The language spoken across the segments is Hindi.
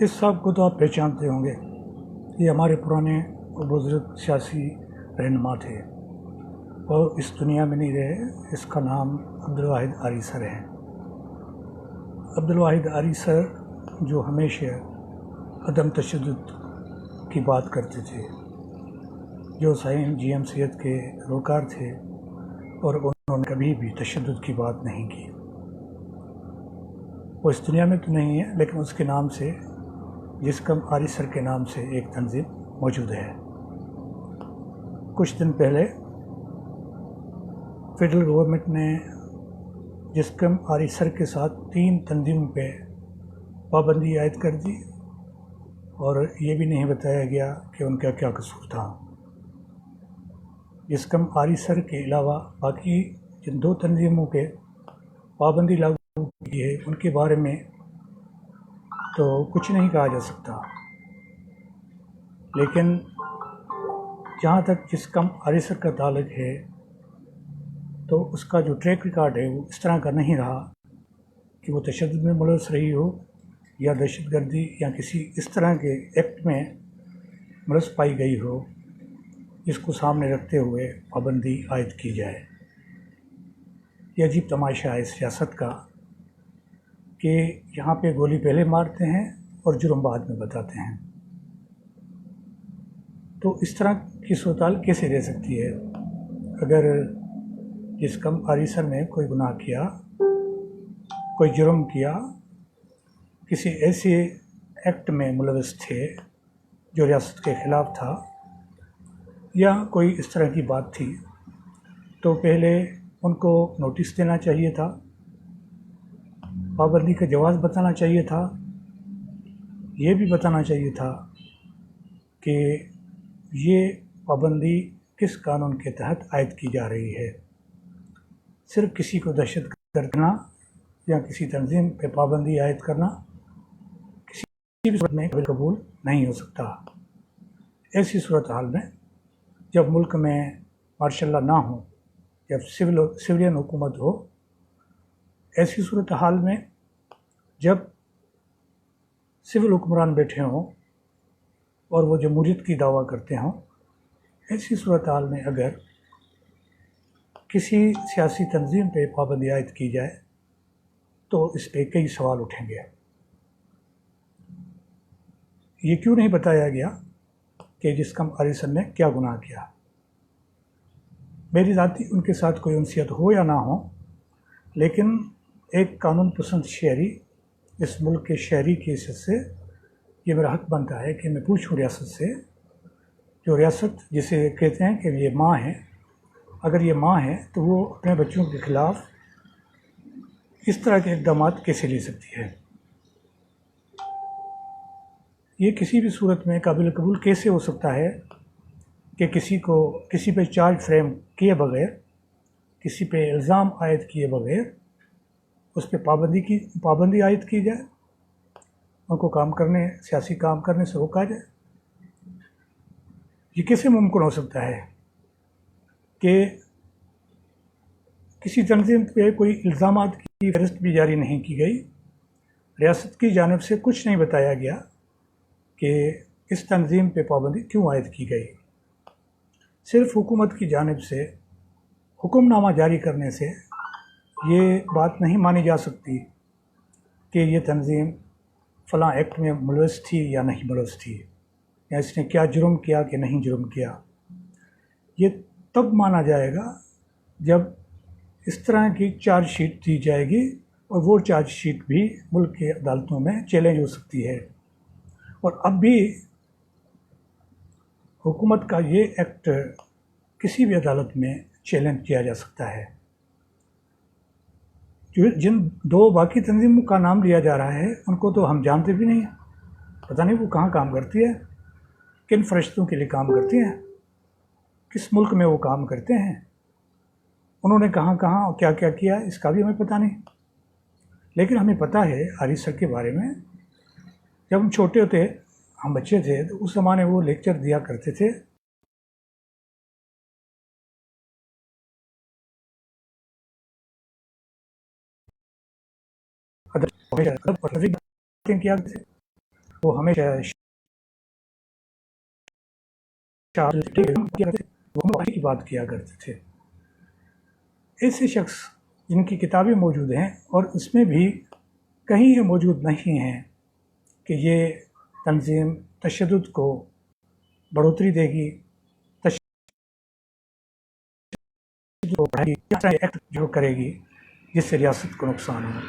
इस साहब को तो आप पहचानते होंगे। ये हमारे पुराने और बुज़ुर्ग सियासी रहनुमा थे और इस दुनिया में नहीं रहे। इसका नाम अब्दुल वाहिद आरी सर है। अब्दुल वाहिद आरी सर जो हमेशा अदम तशद्दुद की बात करते थे, जो साइन GMCH के रोकार थे और उन्होंने कभी भी तशद्दुद की बात नहीं की। वो इस दुनिया में तो नहीं है, लेकिन उसके नाम से, जिस्कम आरी सर के नाम से एक तंजीम मौजूद है। कुछ दिन पहले फेडरल गवर्नमेंट ने जिस्कम आरी सर के साथ 3 तंजीमों पे पाबंदी आयद कर दी और ये भी नहीं बताया गया कि उनका क्या कसूर था। जिस्कम आरी सर के अलावा बाकी जिन 2 तंजीमों पे पाबंदी लागू की है, उनके बारे में तो कुछ नहीं कहा जा सकता। लेकिन जहाँ तक जिस्कम आरी सर का ताल्लुक है, तो उसका जो ट्रैक रिकॉर्ड है वो इस तरह का नहीं रहा कि वो तशद्दुद में मुलव्वस रही हो या दहशतगर्दी या किसी इस तरह के एक्ट में मुलव्वस पाई गई हो जिसको सामने रखते हुए पाबंदी आयद की जाए। ये अजीब तमाशा है इस सियासत का कि यहाँ पे गोली पहले मारते हैं और जुर्म बाद में बताते हैं। तो इस तरह की सूरत कैसे रह सकती है? अगर जिस्कम आरी सर ने कोई गुनाह किया, कोई जुर्म किया, किसी ऐसे एक्ट में मुलव्वस थे जो रियासत के ख़िलाफ़ था या कोई इस तरह की बात थी, तो पहले उनको नोटिस देना चाहिए था, पाबंदी का जवाज़ बताना चाहिए था, ये भी बताना चाहिए था कि ये पाबंदी किस कानून के तहत आयद की जा रही है। सिर्फ किसी को दहशतगर्द करना या किसी तंजीम पे पाबंदी आयद करना किसी भी सूरत में कबूल नहीं हो सकता। ऐसी सूरत हाल में जब मुल्क में मार्शल लॉ ना हो, जब सिविलियन हुकूमत हो, ऐसी सूरत हाल में जब सिविल हुक्मरान बैठे हों और वो जमहूरियत की दावा करते हों, ऐसी सूरत हाल में अगर किसी सियासी तंजीम पे पाबंदी आयद की जाए तो इस पे कई सवाल उठेंगे। ये क्यों नहीं बताया गया कि जिस्कम आरी सर ने क्या गुनाह किया? मेरी ज़ाती उनके साथ कोई उनसियत हो या ना हो, लेकिन एक कानून पसंद शहरी, इस मुल्क के शहरी की हैसियत से ये मेरा हक बनता है कि मैं पूछूं रियासत से, जो रियासत जिसे कहते हैं कि ये माँ है, अगर ये माँ है तो वो अपने बच्चों के ख़िलाफ़ इस तरह के इक़दाम कैसे ले सकती है? ये किसी भी सूरत में काबिल कबूल कैसे हो सकता है कि किसी पे चार्ज फ्रेम किए बगैर, किसी पे इल्ज़ाम आयद किए बगैर उस पर पाबंदी आयद की जाए, उनको सियासी काम करने से रोका जाए? ये कैसे मुमकिन हो सकता है कि किसी तंजीम पे कोई इल्ज़ामात की फहरिस्त भी जारी नहीं की गई, रियासत की जानिब से कुछ नहीं बताया गया कि इस तंजीम पे पाबंदी क्यों आयद की गई? सिर्फ हुकूमत की जानिब से हुक्मनामा जारी करने से ये बात नहीं मानी जा सकती कि ये तंजीम फ़लाँ एक्ट में मुलव्वस थी या नहीं मुलव्वस थी, या इसने क्या जुर्म किया कि नहीं जुर्म किया। ये तब माना जाएगा जब इस तरह की चार्जशीट दी जाएगी और वो चार्जशीट भी मुल्क की अदालतों में चैलेंज हो सकती है। और अब भी हुकूमत का ये एक्ट किसी भी अदालत में चैलेंज किया जा सकता है। जिन 2 बाकी तंजीमों का नाम लिया जा रहा है, उनको तो हम जानते भी नहीं हैं। पता नहीं वो कहाँ काम करती है, किन फरिश्तों के लिए काम करती हैं, किस मुल्क में वो काम करते हैं, उन्होंने कहाँ कहाँ और क्या क्या किया, इसका भी हमें पता नहीं। लेकिन हमें पता है आरी सर के बारे में। जब हम छोटे होते, हम बच्चे थे, तो उस ज़माने वो लेक्चर दिया करते थे। किया थे वो हमेशा की बात किया करते थे। ऐसे शख्स जिनकी किताबें मौजूद हैं और उसमें भी कहीं ये मौजूद नहीं है कि ये तंजीम तशद्दुद को बढ़ोतरी देगी, तशद्दुद को बढ़ाएगी, एक्ट जो करेगी जिससे रियासत को नुकसान हो।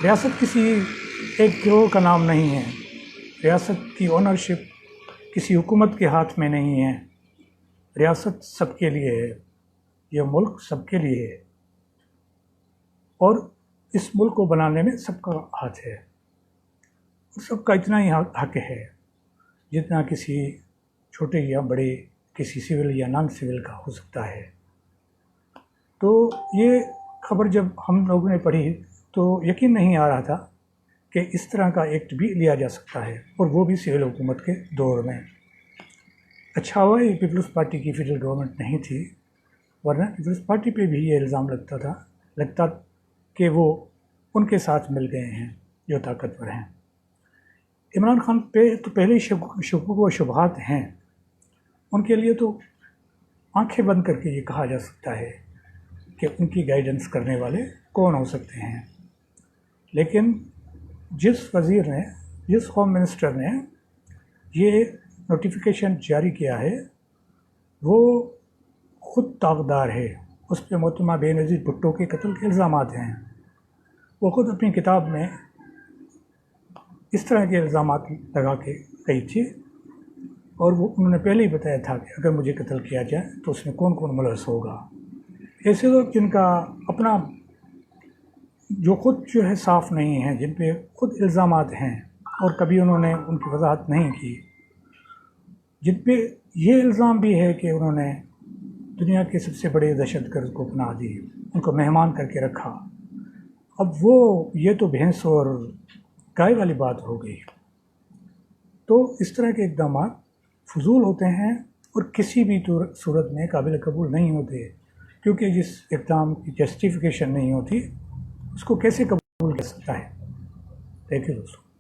रियासत किसी एक गिरोह का नाम नहीं है। रियासत की ओनरशिप किसी हुकूमत के हाथ में नहीं है। रियासत सबके लिए है, यह मुल्क सबके लिए है और इस मुल्क को बनाने में सबका हाथ है। सबका इतना ही हक है जितना किसी छोटे या बड़े, किसी सिविल या नॉन सिविल का हो सकता है। तो ये खबर जब हम लोगों ने पढ़ी तो यकीन नहीं आ रहा था कि इस तरह का एक्ट भी लिया जा सकता है, और वो भी सिविल हुकूमत के दौर में। अच्छा हुआ ये पीपल्स पार्टी की फेडरल गवर्नमेंट नहीं थी, वरना पीपल्स पार्टी पे भी ये इल्ज़ाम लगता कि वो उनके साथ मिल गए हैं जो ताकतवर हैं। इमरान खान पे तो पहले ही शुबह व शुबहात हैं, उनके लिए तो आंखें बंद करके ये कहा जा सकता है कि उनकी गाइडेंस करने वाले कौन हो सकते हैं। लेकिन जिस वज़ीर ने, जिस होम मिनिस्टर ने ये नोटिफिकेशन जारी किया है वो ख़ुद ताकदार है। उस पर मोहतरमा बेनज़ीर भुट्टो के कत्ल के इल्ज़ामात हैं। वो ख़ुद अपनी किताब में इस तरह के इल्ज़ामात लगा के गई थी, और वो उन्होंने पहले ही बताया था कि अगर मुझे कत्ल किया जाए तो उसमें कौन कौन मुलव्वस होगा। ऐसे लोग जिनका अपना जो ख़ुद जो है साफ़ नहीं है, जिन पे ख़ुद इल्ज़ामात हैं और कभी उन्होंने उनकी वजाहत नहीं की, जिन पे ये इल्ज़ाम भी है कि उन्होंने दुनिया के सबसे बड़े दहशतगर्द को पनाह दी, उनको मेहमान करके रखा, अब वो ये तो भैंस और गाय वाली बात हो गई। तो इस तरह के इक़दाम फजूल होते हैं और किसी भी सूरत में काबिल कबूल नहीं होते, क्योंकि जिस इक़दाम की जस्टिफिकेशन नहीं होती उसको कैसे कबूल कर सकता है। थैंक यू दोस्तों।